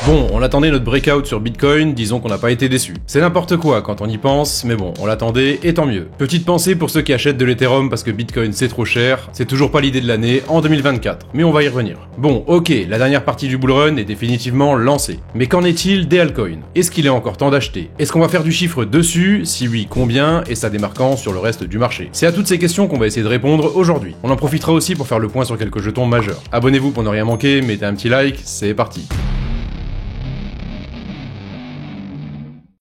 Bon, on attendait notre breakout sur Bitcoin, disons qu'on n'a pas été déçus. C'est n'importe quoi quand on y pense, mais bon, on l'attendait et tant mieux. Petite pensée pour ceux qui achètent de l'Ethereum parce que Bitcoin c'est trop cher, c'est toujours pas l'idée de l'année en 2024, mais on va y revenir. Bon, ok, la dernière partie du bull run est définitivement lancée. Mais qu'en est-il des altcoins? Est-ce qu'il est encore temps d'acheter? Est-ce qu'on va faire du chiffre dessus? Si oui, combien? Et ça démarquant sur le reste du marché? C'est à toutes ces questions qu'on va essayer de répondre aujourd'hui. On en profitera aussi pour faire le point sur quelques jetons majeurs. Abonnez-vous pour ne rien manquer, mettez un petit like, c'est parti.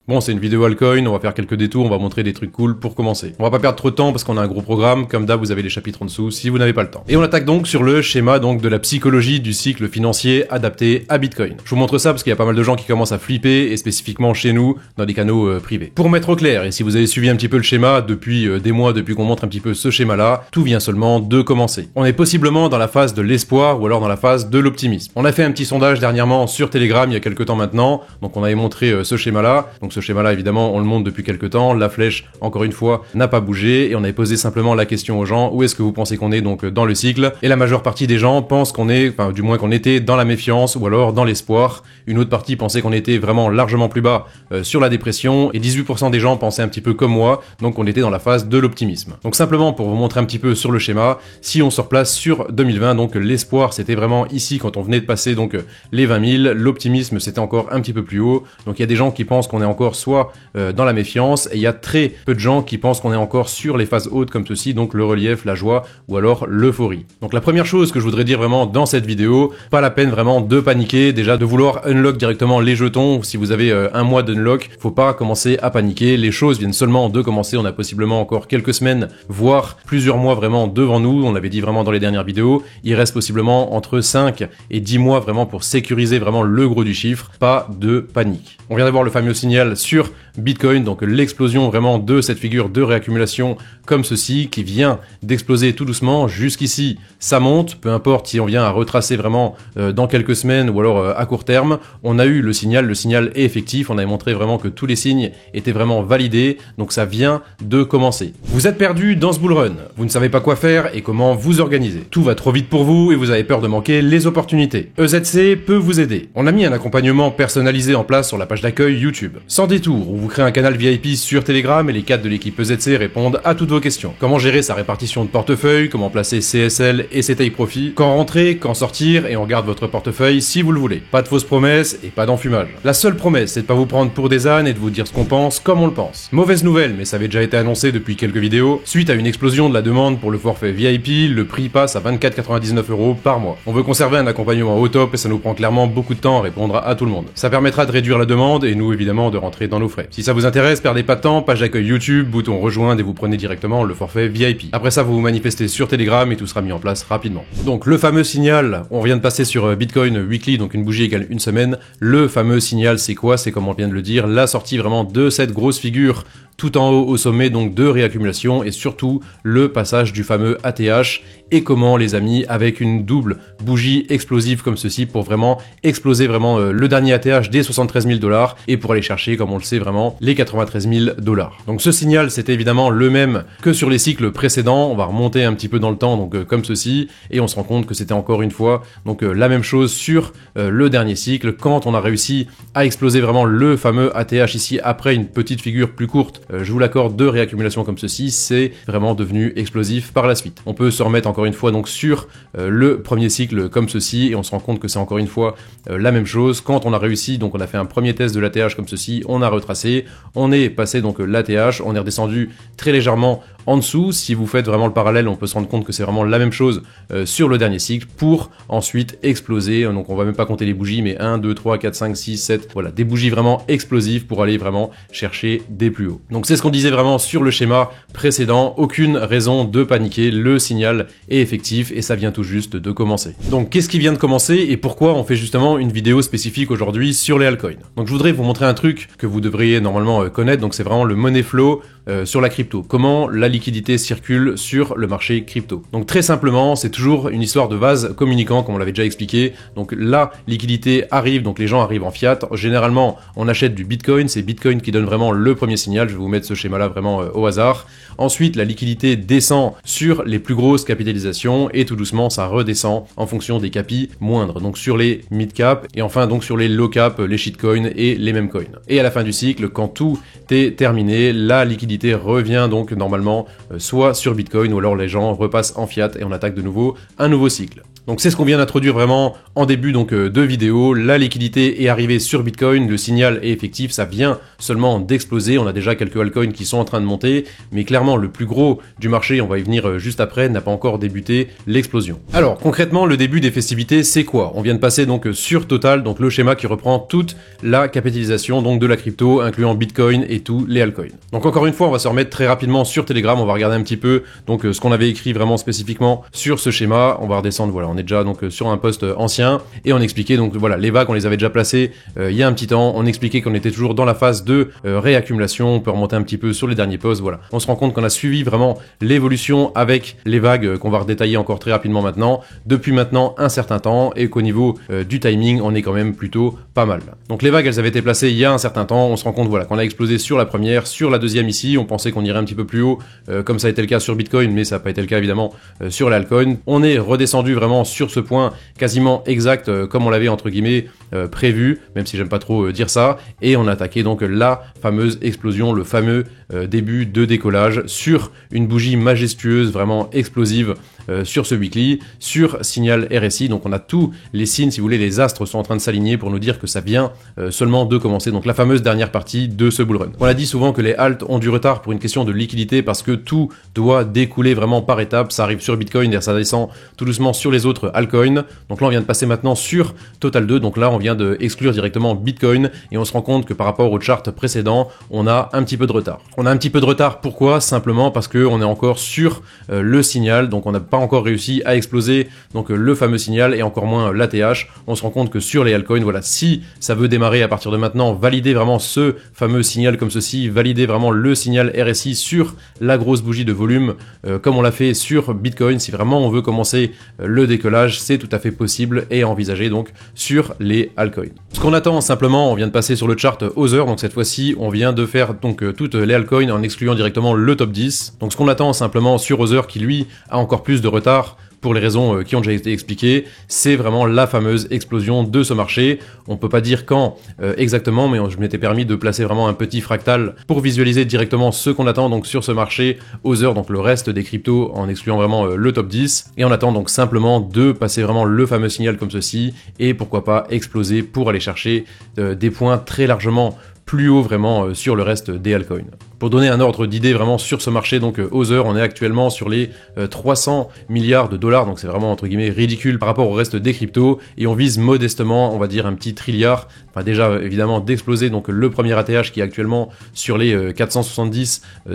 Bon, c'est une vidéo altcoin, on va faire quelques détours, on va montrer des trucs cool pour commencer. On va pas perdre trop de temps parce qu'on a un gros programme, comme d'hab vous avez les chapitres en dessous si vous n'avez pas le temps. Et on attaque donc sur le schéma donc de la psychologie du cycle financier adapté à Bitcoin. Je vous montre ça parce qu'il y a pas mal de gens qui commencent à flipper, et spécifiquement chez nous, dans des canaux privés. Pour mettre au clair, et si vous avez suivi un petit peu le schéma depuis des mois, depuis qu'on montre un petit peu ce schéma-là, tout vient seulement de commencer. On est possiblement dans la phase de l'espoir ou alors dans la phase de l'optimisme. On a fait un petit sondage dernièrement sur Telegram il y a quelques temps maintenant, donc on avait montré ce schéma-là. Donc ce schéma-là, évidemment, on le montre depuis quelques temps. La flèche, encore une fois, n'a pas bougé et on avait posé simplement la question aux gens, où est-ce que vous pensez qu'on est donc dans le cycle? Et la majeure partie des gens pensent qu'on est, enfin du moins qu'on était dans la méfiance ou alors dans l'espoir. Une autre partie pensait qu'on était vraiment largement plus bas sur la dépression et 18% des gens pensaient un petit peu comme moi, donc on était dans la phase de l'optimisme. Donc simplement pour vous montrer un petit peu sur le schéma, si on se replace sur 2020, donc l'espoir c'était vraiment ici quand on venait de passer donc les 20 000, l'optimisme c'était encore un petit peu plus haut. Donc il y a des gens qui pensent qu'on est encore soit dans la méfiance, et il y a très peu de gens qui pensent qu'on est encore sur les phases hautes comme ceci, donc le relief, la joie ou alors l'euphorie. Donc la première chose que je voudrais dire vraiment dans cette vidéo, pas la peine vraiment de paniquer, déjà de vouloir unlock directement les jetons. Si vous avez un mois d'unlock, faut pas commencer à paniquer, les choses viennent seulement de commencer, on a possiblement encore quelques semaines, voire plusieurs mois vraiment devant nous, on l'avait dit vraiment dans les dernières vidéos, il reste possiblement entre 5 et 10 mois vraiment pour sécuriser vraiment le gros du chiffre, pas de panique. On vient d'avoir le fameux signal sur Bitcoin, donc l'explosion vraiment de cette figure de réaccumulation comme ceci, qui vient d'exploser tout doucement jusqu'ici. Ça monte, peu importe si on vient à retracer vraiment dans quelques semaines ou alors à court terme, on a eu le signal est effectif, on avait montré vraiment que tous les signes étaient vraiment validés, donc ça vient de commencer. Vous êtes perdu dans ce bull run, vous ne savez pas quoi faire et comment vous organiser. Tout va trop vite pour vous et vous avez peur de manquer les opportunités. EZC peut vous aider. On a mis un accompagnement personnalisé en place sur la page d'accueil YouTube. Sans détour, on vous crée un canal VIP sur Telegram et les cadres de l'équipe EZC répondent à toutes vos questions. Comment gérer sa répartition de portefeuille, comment placer CSL et ses take profit, quand rentrer, quand sortir, et on garde votre portefeuille si vous le voulez. Pas de fausses promesses et pas d'enfumage. La seule promesse, c'est de pas vous prendre pour des ânes et de vous dire ce qu'on pense comme on le pense. Mauvaise nouvelle, mais ça avait déjà été annoncé depuis quelques vidéos, suite à une explosion de la demande pour le forfait VIP, le prix passe à 24,99 € par mois. On veut conserver un accompagnement au top et ça nous prend clairement beaucoup de temps à répondre à tout le monde. Ça permettra de réduire la demande et nous évidemment de rentrer dans nos frais. Si ça vous intéresse, perdez pas de temps, page d'accueil YouTube, bouton rejoindre et vous prenez directement le forfait VIP. Après ça, vous vous manifestez sur Telegram et tout sera mis en place rapidement. Donc le fameux signal, on vient de passer sur Bitcoin Weekly, donc une bougie égale une semaine. Le fameux signal, c'est quoi? C'est, comme on vient de le dire, la sortie vraiment de cette grosse figure tout en haut au sommet donc de réaccumulation et surtout le passage du fameux ATH. Et comment, les amis, avec une double bougie explosive comme ceci pour vraiment exploser vraiment le dernier ATH des 73 000 $ et pour aller chercher, comme on le sait vraiment, les 93 000 $. Donc ce signal, c'était évidemment le même que sur les cycles précédents. On va remonter un petit peu dans le temps, donc comme ceci, et on se rend compte que c'était encore une fois donc la même chose sur le dernier cycle, quand on a réussi à exploser vraiment le fameux ATH ici après une petite figure plus courte, je vous l'accorde, de réaccumulation comme ceci, c'est vraiment devenu explosif par la suite. On peut se remettre encore une fois donc sur le premier cycle comme ceci et on se rend compte que c'est encore une fois la même chose. Quand on a réussi, donc on a fait un premier test de l'ATH comme ceci, on a retracé, on est passé donc l'ATH, on est redescendu très légèrement en dessous. Si vous faites vraiment le parallèle, on peut se rendre compte que c'est vraiment la même chose sur le dernier cycle pour ensuite exploser. Donc on va même pas compter les bougies, mais 1, 2, 3, 4, 5, 6, 7, voilà, des bougies vraiment explosives pour aller vraiment chercher des plus hauts. Donc c'est ce qu'on disait vraiment sur le schéma précédent, aucune raison de paniquer, le signal est effectif et ça vient tout juste de commencer. Donc qu'est-ce qui vient de commencer et pourquoi on fait justement une vidéo spécifique aujourd'hui sur les altcoins? Donc je voudrais vous montrer un truc que vous devriez normalement connaître, donc c'est vraiment le money flow sur la crypto. Comment la liquidité circule sur le marché crypto. Donc très simplement, c'est toujours une histoire de vase communicant, comme on l'avait déjà expliqué. Donc la liquidité arrive, donc les gens arrivent en fiat. Généralement, on achète du Bitcoin, c'est Bitcoin qui donne vraiment le premier signal. Je vais vous mettre ce schéma-là vraiment au hasard. Ensuite, la liquidité descend sur les plus grosses capitalisations et tout doucement, ça redescend en fonction des capis moindres. Donc sur les mid-cap et enfin donc sur les low-cap, les shitcoins et les meme coins. Et à la fin du cycle, quand tout est terminé, la liquidité revient donc normalement soit sur Bitcoin ou alors les gens repassent en fiat et on attaque de nouveau un nouveau cycle. Donc c'est ce qu'on vient d'introduire vraiment en début donc de vidéo. La liquidité est arrivée sur Bitcoin, le signal est effectif, ça vient seulement d'exploser. On a déjà quelques altcoins qui sont en train de monter, mais clairement le plus gros du marché, on va y venir juste après, n'a pas encore débuté l'explosion. Alors concrètement, le début des festivités, c'est quoi? On vient de passer donc sur Total, donc le schéma qui reprend toute la capitalisation donc de la crypto, incluant Bitcoin et tous les altcoins. Donc encore une fois, on va se remettre très rapidement sur Telegram, on va regarder un petit peu donc ce qu'on avait écrit vraiment spécifiquement sur ce schéma. On va redescendre, voilà, on est déjà donc sur un post ancien et on expliquait donc voilà les vagues, on les avait déjà placées il y a un petit temps. On expliquait qu'on était toujours dans la phase de réaccumulation. On peut remonter un petit peu sur les derniers posts. Voilà, on se rend compte qu'on a suivi vraiment l'évolution avec les vagues qu'on va redétailler encore très rapidement maintenant depuis maintenant un certain temps et qu'au niveau du timing on est quand même plutôt pas mal. Donc les vagues elles avaient été placées il y a un certain temps. On se rend compte voilà qu'on a explosé sur la première, sur la deuxième ici. On pensait qu'on irait un petit peu plus haut comme ça a été le cas sur Bitcoin, mais ça n'a pas été le cas évidemment sur l'altcoin. On est redescendu vraiment sur ce point quasiment exact comme on l'avait entre guillemets prévu, même si j'aime pas trop dire ça, et on a attaqué donc la fameuse explosion, le fameux début de décollage sur une bougie majestueuse, vraiment explosive sur ce weekly, sur signal RSI. Donc on a tous les signes, si vous voulez, les astres sont en train de s'aligner pour nous dire que ça vient seulement de commencer, donc la fameuse dernière partie de ce bull run. On a dit souvent que les alts ont du retard pour une question de liquidité parce que tout doit découler vraiment par étapes. Ça arrive sur Bitcoin et ça descend tout doucement sur les autres altcoins. Donc là on vient de passer maintenant sur Total 2, donc là on vient de exclure directement Bitcoin et on se rend compte que par rapport au chart précédent, on a un petit peu de retard. On a un petit peu de retard, pourquoi? Simplement parce que on est encore sur le signal, donc on n'a pas encore réussi à exploser donc le fameux signal et encore moins l'ATH. On se rend compte que sur les altcoins, voilà, si ça veut démarrer à partir de maintenant, valider vraiment ce fameux signal comme ceci, valider vraiment le signal RSI sur la grosse bougie de volume comme on l'a fait sur Bitcoin, si vraiment on veut commencer le décollage, c'est tout à fait possible et envisagé donc sur les altcoins. Ce qu'on attend simplement, on vient de passer sur le chart Other, donc cette fois-ci on vient de faire donc toutes les altcoins en excluant directement le top 10. Donc ce qu'on attend simplement sur Other qui lui a encore plus de retard pour les raisons qui ont déjà été expliquées, c'est vraiment la fameuse explosion de ce marché. On peut pas dire quand exactement, mais je m'étais permis de placer vraiment un petit fractal pour visualiser directement ce qu'on attend donc sur ce marché Other, donc le reste des cryptos en excluant vraiment le top 10. Et on attend donc simplement de passer vraiment le fameux signal comme ceci et pourquoi pas exploser pour aller chercher des points très largement plus haut vraiment sur le reste des altcoins. Pour donner un ordre d'idée vraiment sur ce marché, donc Other, on est actuellement sur les 300 milliards de dollars, donc c'est vraiment entre guillemets ridicule par rapport au reste des cryptos, et on vise modestement, on va dire un petit trilliard, enfin déjà évidemment d'exploser donc le premier ATH qui est actuellement sur les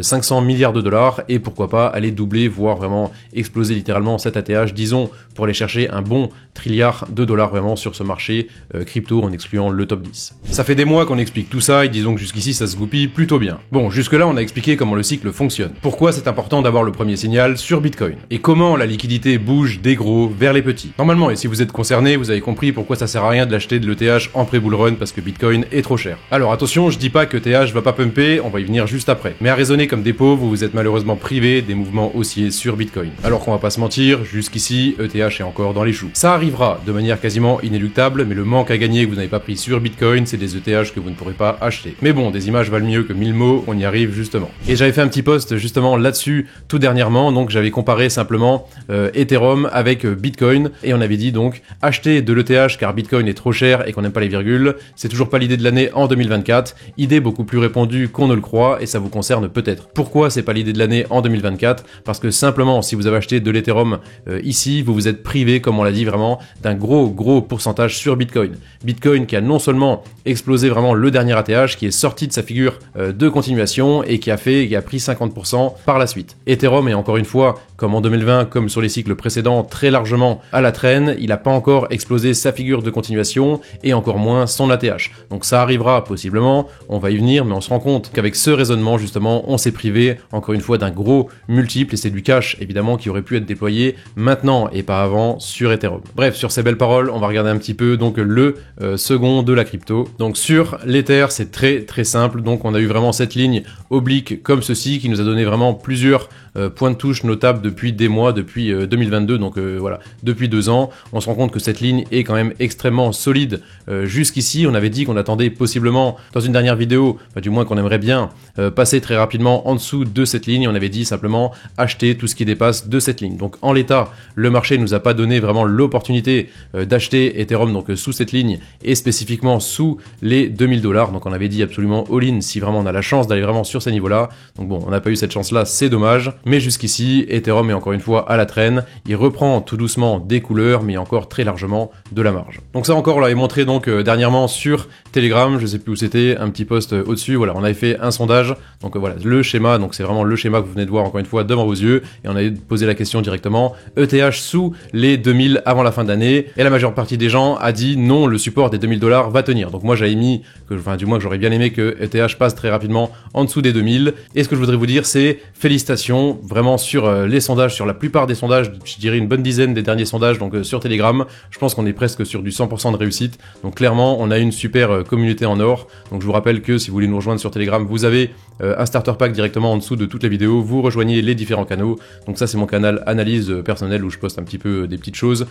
500 milliards de dollars, et pourquoi pas aller doubler, voire vraiment exploser littéralement cet ATH, disons, pour aller chercher un bon trilliard de dollars vraiment sur ce marché crypto en excluant le top 10. Ça fait des mois qu'on explique tout ça, et disons que jusqu'ici ça se goupille plutôt bien. Bon, jusque-là on a expliqué comment le cycle fonctionne, pourquoi c'est important d'avoir le premier signal sur Bitcoin, et comment la liquidité bouge des gros vers les petits. Normalement, et si vous êtes concerné, vous avez compris pourquoi ça sert à rien de l'acheter de l'ETH en pré-bull run, parce que Bitcoin est trop cher. Alors attention, je dis pas que TH va pas pumper, on va y venir juste après. Mais à raisonner comme des pauvres, vous êtes malheureusement privé des mouvements haussiers sur Bitcoin. Alors qu'on va pas se mentir, jusqu'ici, ETH est encore dans les choux. Ça arrivera de manière quasiment inéluctable, mais le manque à gagner que vous n'avez pas pris sur Bitcoin, c'est des ETH que vous ne pourrez pas acheter. Mais bon, des images valent mieux que 1000 mots, on y arrive justement. Et j'avais fait un petit post justement là-dessus tout dernièrement, donc j'avais comparé simplement Ethereum avec Bitcoin, et on avait dit donc acheter de l'ETH car Bitcoin est trop cher et qu'on n'aime pas les virgules, c'est toujours pas l'idée de l'année en 2024, idée beaucoup plus répandue qu'on ne le croit, et ça vous concerne peut-être. Pourquoi c'est pas l'idée de l'année en 2024? Parce que simplement, si vous avez acheté de l'Ethereum ici, vous vous êtes privé, comme on l'a dit vraiment, d'un gros pourcentage sur Bitcoin. Bitcoin qui a non seulement explosé vraiment le dernier ATH, qui est sorti de sa figure de continuation, long et qui a pris 50% par la suite. Ethereum est encore une fois, comme en 2020, comme sur les cycles précédents, très largement à la traîne. Il n'a pas encore explosé sa figure de continuation et encore moins son ATH. Donc ça arrivera possiblement, on va y venir, mais on se rend compte qu'avec ce raisonnement justement, on s'est privé encore une fois d'un gros multiple et c'est du cash évidemment qui aurait pu être déployé maintenant et pas avant sur Ethereum. Bref, sur ces belles paroles, on va regarder un petit peu donc le second de la crypto. Donc sur l'Ether, c'est très simple. Donc on a eu vraiment cette ligne oblique comme ceci qui nous a donné vraiment plusieurs points de touche notables depuis des mois, depuis 2022, donc voilà, depuis 2 ans. On se rend compte que cette ligne est quand même extrêmement solide jusqu'ici. On avait dit qu'on attendait possiblement dans une dernière vidéo, du moins qu'on aimerait bien passer très rapidement en dessous de cette ligne. On avait dit simplement acheter tout ce qui dépasse de cette ligne. Donc en l'état, le marché nous a pas donné vraiment l'opportunité d'acheter Ethereum donc sous cette ligne et spécifiquement sous les 2000 $. Donc on avait dit absolument all-in si vraiment on a la chance d'aller vraiment sur ces niveaux-là. Donc bon, on n'a pas eu cette chance-là, c'est dommage. Mais jusqu'ici, Ethereum est encore une fois à la traîne. Il reprend tout doucement des couleurs, mais encore très largement de la marge. Donc ça encore, on l'avait montré donc dernièrement sur Telegram. Je sais plus où c'était, un petit post au-dessus. Voilà, on avait fait un sondage. Donc voilà, le schéma. Donc c'est vraiment le schéma que vous venez de voir encore une fois devant vos yeux. Et on avait posé la question directement. ETH sous les 2000 avant la fin d'année. Et la majeure partie des gens a dit non, le support des 2000 $ va tenir. Donc moi j'avais mis que, enfin du moins que j'aurais bien aimé que ETH passe très rapidement en dessous des 2000. Et ce que je voudrais vous dire, c'est félicitations. Vraiment sur les sondages, sur la plupart des sondages, je dirais une bonne dizaine des derniers sondages, donc sur Telegram, je pense qu'on est presque sur du 100% de réussite. Donc clairement, on a une super communauté en or. Donc je vous rappelle que si vous voulez nous rejoindre sur Telegram, vous avez un starter pack directement en dessous de toutes les vidéos. Vous rejoignez les différents canaux. Donc ça, c'est mon canal analyse personnelle où je poste un petit peu des petites choses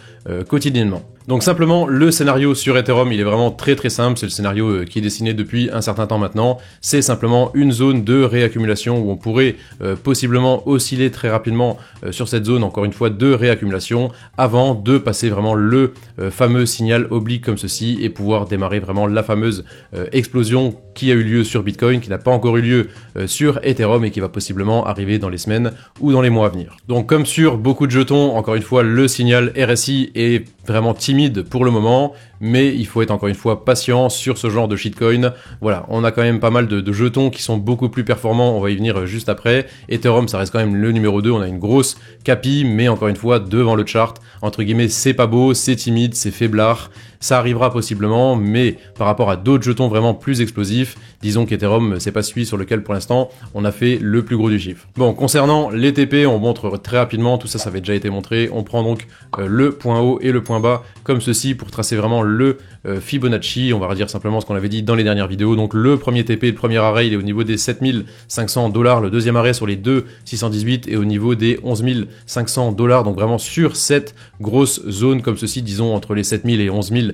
quotidiennement. Donc simplement, le scénario sur Ethereum, il est vraiment très simple. C'est le scénario qui est dessiné depuis un certain temps maintenant. C'est simplement une zone de réaccumulation où on pourrait possiblement osciller très rapidement sur cette zone, encore une fois, de réaccumulation avant de passer vraiment le fameux signal oblique comme ceci et pouvoir démarrer vraiment la fameuse explosion qui a eu lieu sur Bitcoin, qui n'a pas encore eu lieu sur Ethereum et qui va possiblement arriver dans les semaines ou dans les mois à venir. Donc comme sur beaucoup de jetons, encore une fois, le signal RSI est vraiment timide pour le moment, mais il faut être encore une fois patient sur ce genre de shitcoin. Voilà, on a quand même pas mal de jetons qui sont beaucoup plus performants, on va y venir juste après. Ethereum, ça reste quand même le numéro 2, on a une grosse capi, mais encore une fois, devant le chart, entre guillemets, c'est pas beau, c'est timide, c'est faiblard. Ça arrivera possiblement, mais par rapport à d'autres jetons vraiment plus explosifs, disons qu'Ethereum, c'est pas celui sur lequel pour l'instant on a fait le plus gros du chiffre. Bon, concernant les TP, on montre très rapidement, tout ça, ça avait déjà été montré. On prend donc le point haut et le point bas comme ceci pour tracer vraiment le Fibonacci. On va redire simplement ce qu'on avait dit dans les dernières vidéos. Donc le premier TP, le premier arrêt, il est au niveau des 7500 $, le deuxième arrêt sur les 2,618 et au niveau des 11 500 $. Donc vraiment sur cette grosse zone comme ceci, disons entre les 7000 et 11 000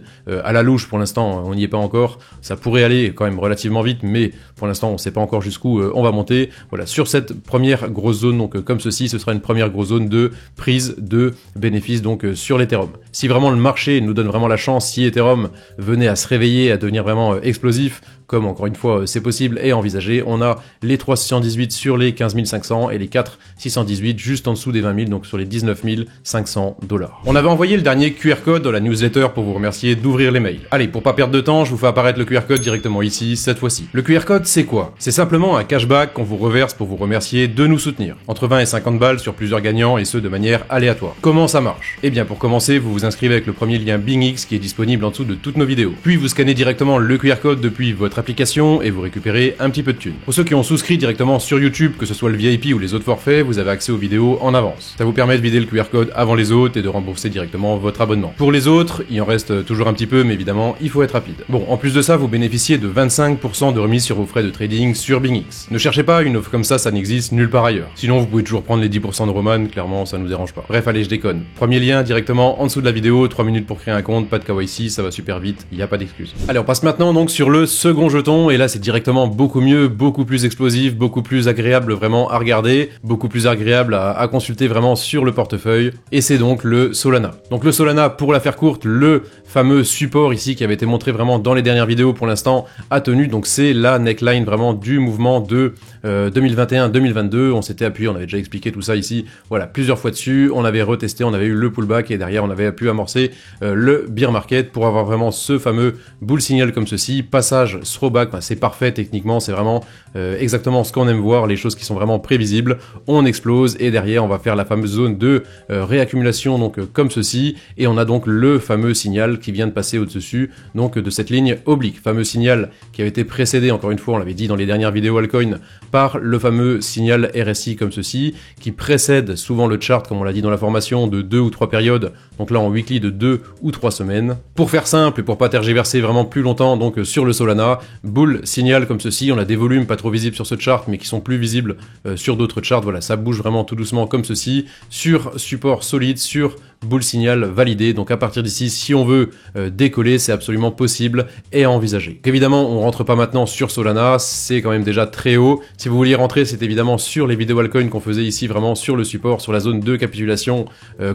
à la louche pour l'instant, on n'y est pas encore. Ça pourrait aller quand même relativement vite, mais pour l'instant on ne sait pas encore jusqu'où on va monter. Voilà, sur cette première grosse zone, donc comme ceci, ce sera une première grosse zone de prise de bénéfices donc sur l'Ethereum. Si vraiment le marché nous donne vraiment la chance, si Ethereum venait à se réveiller, à devenir vraiment explosif, comme encore une fois c'est possible et envisagé, on a les 3,618 sur les 15 500 et les 4,618 juste en dessous des 20 000, donc sur les 19 500 $. On avait envoyé le dernier QR code dans la newsletter pour vous remercier d'ouvrir les mails. Allez, pour pas perdre de temps, je vous fais apparaître le QR code directement ici, cette fois-ci. Le QR code, c'est quoi? C'est simplement un cashback qu'on vous reverse pour vous remercier de nous soutenir. Entre 20 et 50 balles sur plusieurs gagnants et ce de manière aléatoire. Comment ça marche? Eh bien, pour commencer, vous vous inscrivez avec le premier lien BingX qui est disponible en dessous de toutes nos vidéos. Puis vous scannez directement le QR code depuis votre application et vous récupérez un petit peu de thunes. Pour ceux qui ont souscrit directement sur YouTube, que ce soit le VIP ou les autres forfaits, vous avez accès aux vidéos en avance. Ça vous permet de vider le QR code avant les autres et de rembourser directement votre abonnement. Pour les autres, il en reste toujours un petit peu, mais évidemment, il faut être rapide. Bon, en plus de ça, vous bénéficiez de 25% de remise sur vos frais de trading sur BingX. Ne cherchez pas, une offre comme ça n'existe nulle part ailleurs. Sinon, vous pouvez toujours prendre les 10% de Roman, clairement, ça nous dérange pas. Bref, allez, je déconne. Premier lien directement en dessous de la vidéo, 3 minutes pour créer un compte, pas de KYC, ça va super vite, il n'y a pas d'excuse. Allez, on passe maintenant donc sur le second jeton, et là c'est directement beaucoup mieux, beaucoup plus explosif, beaucoup plus agréable vraiment à regarder, beaucoup plus agréable à consulter vraiment sur le portefeuille, et c'est donc le Solana. Donc le Solana, pour la faire courte, le fameux fameux support ici qui avait été montré vraiment dans les dernières vidéos pour l'instant a tenu, donc c'est la neckline vraiment du mouvement de 2021-2022. On s'était appuyé, on avait déjà expliqué tout ça ici, voilà, plusieurs fois dessus, on avait retesté, on avait eu le pullback et derrière on avait pu amorcer le bear market pour avoir vraiment ce fameux bull signal comme ceci, passage throwback, c'est parfait techniquement, c'est vraiment exactement ce qu'on aime voir, les choses qui sont vraiment prévisibles, on explose et derrière on va faire la fameuse zone de réaccumulation donc comme ceci et on a donc le fameux signal qui vient de passer au-dessus donc de cette ligne oblique, fameux signal qui avait été précédé, encore une fois on l'avait dit dans les dernières vidéos altcoin, par le fameux signal RSI comme ceci qui précède souvent le chart comme on l'a dit dans la formation de 2 ou 3 périodes, donc là en weekly de 2 ou 3 semaines. Pour faire simple et pour pas tergiverser vraiment plus longtemps, donc sur le Solana, bull signal comme ceci, on a des volumes pas trop visibles sur ce chart mais qui sont plus visibles sur d'autres charts, voilà, ça bouge vraiment tout doucement comme ceci, sur support solide, sur bull signal validé, donc à partir d'ici, si on veut décoller, c'est absolument possible et à envisager. Évidemment, on rentre pas maintenant sur Solana, c'est quand même déjà très haut. Si vous vouliez rentrer, c'est évidemment sur les vidéos altcoin qu'on faisait ici, vraiment sur le support, sur la zone de capitulation,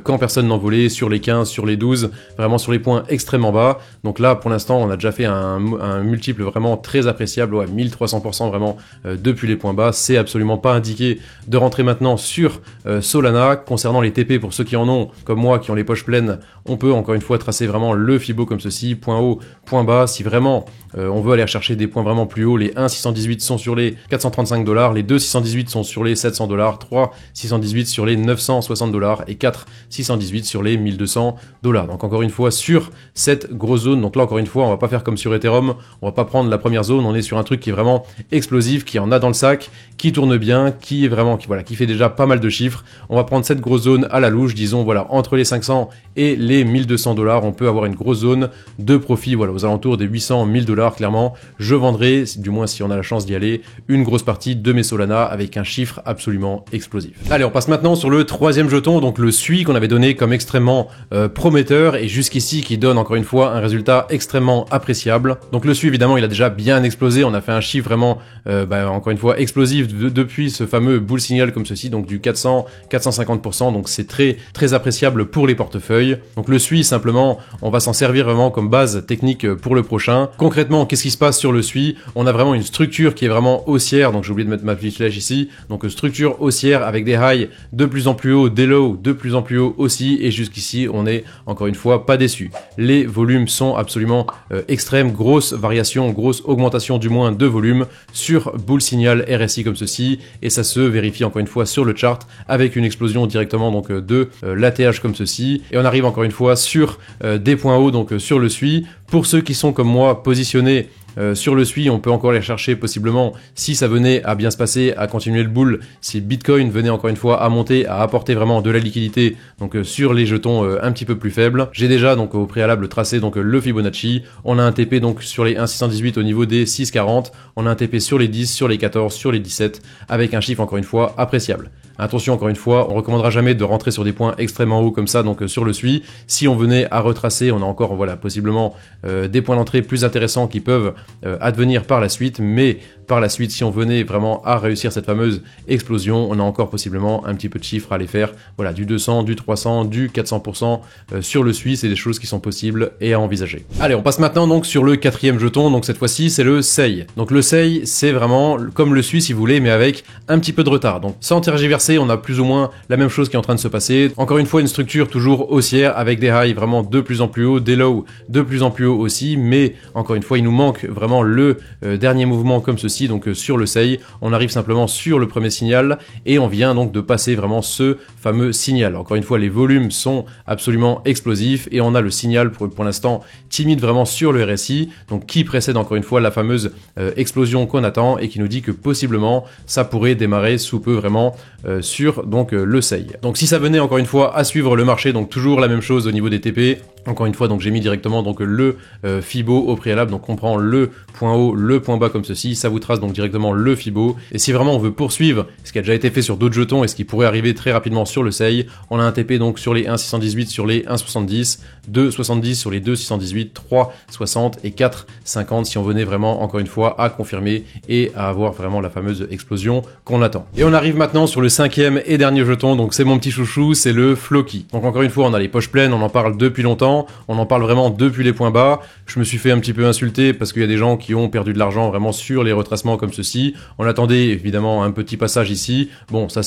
quand personne n'en volait, sur les 15, sur les 12, vraiment sur les points extrêmement bas. Donc là, pour l'instant, on a déjà fait un multiple vraiment très appréciable, ouais, 1300% vraiment depuis les points bas. C'est absolument pas indiqué de rentrer maintenant sur Solana. Concernant les TP, pour ceux qui en ont, comme moi, qui ont les poches pleines, on peut encore une fois tracer vraiment le Fibo comme ceci, point haut, point bas. Si vraiment on veut aller chercher des points vraiment plus hauts, les 1,618 sont sur les 435 $, les 2,618 sont sur les 700 $, 3,618 sur les 960 $, et 4,618 sur les 1200 $. Donc encore une fois sur cette grosse zone, donc là encore une fois on va pas faire comme sur Ethereum, on va pas prendre la première zone, on est sur un truc qui est vraiment explosif, qui en a dans le sac, qui tourne bien, qui est vraiment, qui fait déjà pas mal de chiffres. On va prendre cette grosse zone à la louche, disons voilà, entre les 500 et les 1200 $, on peut avoir une grosse zone de profit, voilà, aux alentours des 800, 1000 $, clairement. Je vendrai, du moins si on a la chance d'y aller, une grosse partie de mes Solana avec un chiffre absolument explosif. Allez, on passe maintenant sur le troisième jeton, donc le SUI qu'on avait donné comme extrêmement prometteur et jusqu'ici qui donne encore une fois un résultat extrêmement appréciable. Donc le SUI évidemment il a déjà bien explosé, on a fait un chiffre vraiment encore une fois explosif depuis ce fameux bull signal comme ceci, donc du 400-450%, donc c'est très appréciable pour les portefeuilles. Donc le SUI simplement, on va s'en servir vraiment comme base technique pour le prochain. Concrètement, qu'est-ce qui se passe sur le SUI? On a vraiment une structure qui est vraiment haussière, donc j'ai oublié de mettre ma petite flèche ici, donc structure haussière avec des highs de plus en plus hauts, des lows de plus en plus hauts aussi, et jusqu'ici on est encore une fois pas déçu. Les volumes sont absolument extrêmes, grosse variation, grosse augmentation du moins de volume sur bull signal RSI comme ceci, et ça se vérifie encore une fois sur le chart avec une explosion directement donc de l'ATH comme ceci, et on arrive encore une fois sur des points hauts donc sur le SUI. Pour ceux qui sont comme moi positionnés sur le SUI, on peut encore les chercher possiblement si ça venait à bien se passer, à continuer le bull, si Bitcoin venait encore une fois à monter, à apporter vraiment de la liquidité donc sur les jetons un petit peu plus faibles. J'ai déjà donc au préalable tracé donc le Fibonacci, on a un TP donc sur les 1,618 au niveau des 6,40, on a un TP sur les 10, sur les 14, sur les 17 avec un chiffre encore une fois appréciable. Attention encore une fois, on recommandera jamais de rentrer sur des points extrêmement hauts comme ça donc sur le SUI. Si on venait à retracer, on a encore voilà possiblement des points d'entrée plus intéressants qui peuvent advenir par la suite, mais par la suite si on venait vraiment à réussir cette fameuse explosion, on a encore possiblement un petit peu de chiffres à aller faire, voilà, du 200, du 300, du 400% sur le SUI, c'est des choses qui sont possibles et à envisager. Allez, on passe maintenant donc sur le quatrième jeton, donc cette fois-ci c'est le SEI. Donc le SEI c'est vraiment comme le SUI si vous voulez, mais avec un petit peu de retard, donc sans tergiverser, on a plus ou moins la même chose qui est en train de se passer. Encore une fois une structure toujours haussière avec des highs vraiment de plus en plus hauts, des lows de plus en plus hauts aussi, mais encore une fois il nous manque vraiment le dernier mouvement comme ceci, donc sur le SEI, on arrive simplement sur le premier signal et on vient donc de passer vraiment ce fameux signal. Encore une fois les volumes sont absolument explosifs et on a le signal pour l'instant timide vraiment sur le RSI, donc qui précède encore une fois la fameuse explosion qu'on attend et qui nous dit que possiblement ça pourrait démarrer sous peu vraiment sur donc le SEI. Donc si ça venait encore une fois à suivre le marché, donc toujours la même chose au niveau des TP, encore une fois donc j'ai mis directement donc le Fibo au préalable, donc on prend le point haut, le point bas comme ceci, ça vous trace donc directement le Fibo. Et si vraiment on veut poursuivre ce qui a déjà été fait sur d'autres jetons et ce qui pourrait arriver très rapidement sur le Sei, on a un TP donc sur les 1,618 sur les 1,70, 2,70 sur les 2,618, 3,60 et 4,50 si on venait vraiment encore une fois à confirmer et à avoir vraiment la fameuse explosion qu'on attend. Et on arrive maintenant sur le cinquième et dernier jeton, donc c'est mon petit chouchou, c'est le Floki. Donc encore une fois on a les poches pleines, on en parle depuis longtemps, on en parle vraiment depuis les points bas. Je me suis fait un petit peu insulter parce qu'il y a des gens qui ont perdu de l'argent vraiment sur les retracements comme ceci. On attendait évidemment un petit passage ici. Bon, ça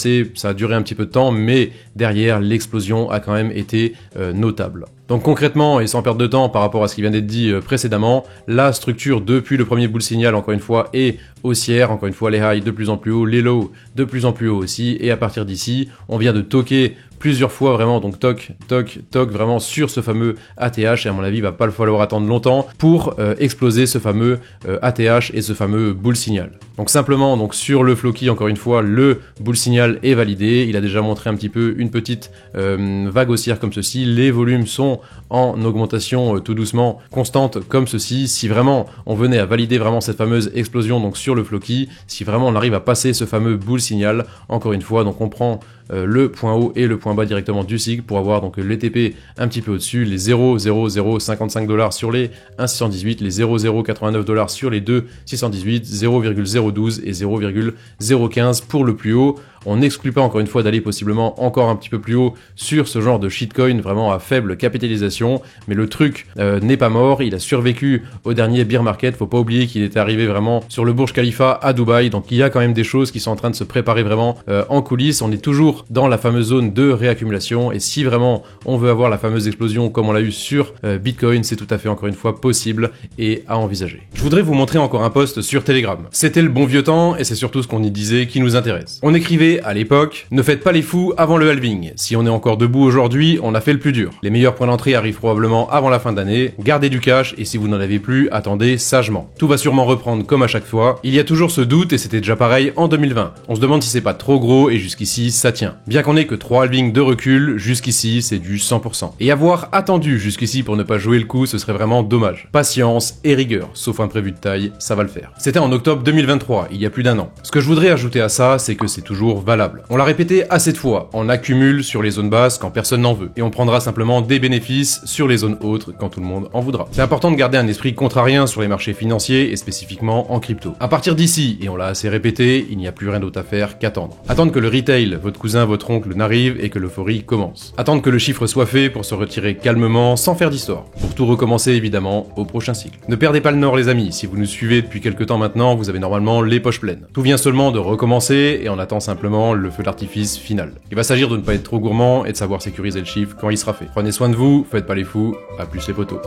a duré un petit peu de temps, mais derrière l'explosion a quand même été notable. Donc concrètement, et sans perdre de temps par rapport à ce qui vient d'être dit précédemment, la structure depuis le premier bull signal, encore une fois, est haussière. Encore une fois, les highs de plus en plus haut, les lows de plus en plus haut aussi. Et à partir d'ici, on vient de toquer plusieurs fois vraiment, donc toc, toc, toc, vraiment sur ce fameux ATH. Et à mon avis, il va pas falloir attendre longtemps pour exploser ce fameux ATH et ce fameux bull signal. Donc simplement, donc sur le Floki, encore une fois, le bull signal est validé. Il a déjà montré un petit peu une petite vague haussière comme ceci. Les volumes sont en augmentation tout doucement constante comme ceci. Si vraiment on venait à valider vraiment cette fameuse explosion donc sur le Floki, si vraiment on arrive à passer ce fameux bull signal, encore une fois, donc on prend le point haut et le point bas directement du SIG pour avoir donc les TP un petit peu au-dessus, les 0,0055 $ sur les 1,618, les 0,089 $ sur les 2,618, 0,012 et 0,015 pour le plus haut. On n'exclut pas encore une fois d'aller possiblement encore un petit peu plus haut sur ce genre de shitcoin vraiment à faible capitalisation, mais le truc n'est pas mort, il a survécu au dernier bear market. Faut pas oublier qu'il était arrivé vraiment sur le Burj Khalifa à Dubaï, donc il y a quand même des choses qui sont en train de se préparer vraiment en coulisses. On est toujours dans la fameuse zone de réaccumulation, et si vraiment on veut avoir la fameuse explosion comme on l'a eu sur Bitcoin, c'est tout à fait encore une fois possible et à envisager. Je voudrais vous montrer encore un post sur Telegram. C'était le bon vieux temps et c'est surtout ce qu'on y disait qui nous intéresse. On écrivait à l'époque: ne faites pas les fous avant le halving. Si on est encore debout aujourd'hui, on a fait le plus dur. Les meilleurs points d'entrée arrivent probablement avant la fin d'année. Gardez du cash, et si vous n'en avez plus, attendez sagement. Tout va sûrement reprendre comme à chaque fois. Il y a toujours ce doute, et c'était déjà pareil en 2020. On se demande si c'est pas trop gros, et jusqu'ici ça tient. Bien qu'on ait que 3 halvings de recul, jusqu'ici c'est du 100%. Et avoir attendu jusqu'ici pour ne pas jouer le coup, ce serait vraiment dommage. Patience et rigueur, sauf imprévu de taille, ça va le faire. C'était en octobre 2023, il y a plus d'un an. Ce que je voudrais ajouter à ça, c'est que c'est toujours valable. On l'a répété assez de fois, on accumule sur les zones basses quand personne n'en veut, et on prendra simplement des bénéfices sur les zones hautes quand tout le monde en voudra. C'est important de garder un esprit contrarien sur les marchés financiers et spécifiquement en crypto. À partir d'ici, et on l'a assez répété, il n'y a plus rien d'autre à faire qu'attendre. Attendre que le retail, votre cousin, votre oncle n'arrive et que l'euphorie commence. Attendre que le chiffre soit fait pour se retirer calmement sans faire d'histoire. Pour tout recommencer évidemment au prochain cycle. Ne perdez pas le nord les amis, si vous nous suivez depuis quelques temps maintenant, vous avez normalement les poches pleines. Tout vient seulement de recommencer et on attend simplement le feu d'artifice final. Il va s'agir de ne pas être trop gourmand et de savoir sécuriser le chiffre quand il sera fait. Prenez soin de vous, faites pas les fous, à plus les potos.